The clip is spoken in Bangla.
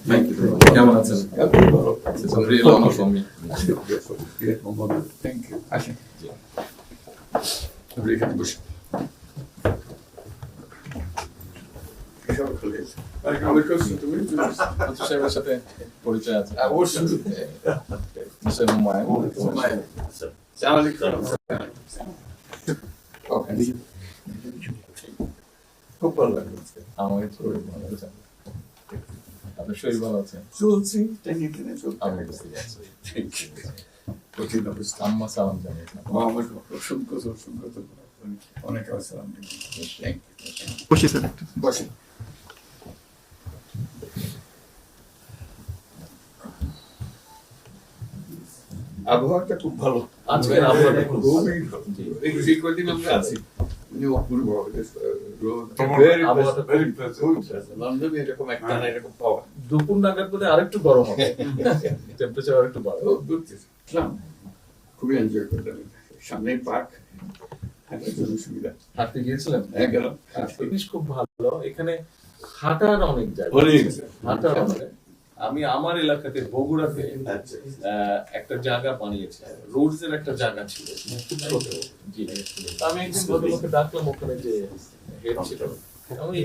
Thank you. কেমন আছেন? It's a real honor for me. Thank you. আসেন। আপনি এখানে বসুন। মন্ত্রী সাহেবের সাথে পরিচয় আছে। অবশ্যই। মিস্টার হুমায়ুন। খুব ভালো লাগলো। আমাকে শরীর ভালো আছে। আপনার শরীর ভালো আছে? চলছি, টেনে টেনে চলছি। আমি বুঝতে পারছি। কঠিন অবস্থা। আম্মা সালাম জানিয়েছেন। আমার অসংখ্য অনেক আসসালাম। বসে স্যার বসেন। আবহাওয়াটা খুব ভালো। আজকে আবহাওয়াটা খুব ভালো। খুবই ভালো। এই কদিন আমরা আছি। অপূর্ব লন্ডনে এরকম একটা না এরকম পাওয়া। দুপুর নাগাদ বোধ আরেকটু গরম হবে, টেম্পারেচার আরেকটু বাড়বে। খুবই এনজয় করলাম। সামনে পার্ক, হাঁটার জন্য সুবিধা। হাঁটতে গিয়েছিলেন? হ্যাঁ, গেলাম। জিনিস খুব ভালো, এখানে হাঁটার অনেক জায়গা। হাঁটার অনেক। আমি আমার এলাকাতে বগুড়াতে একটা জায়গা বানিয়েছি, রোডস এর একটা জায়গা ছিল খুব ছোট। জি, আমি একদিন ভদ্রলোককে ডাকলাম, ওখানে যে হেড ছিল, আমি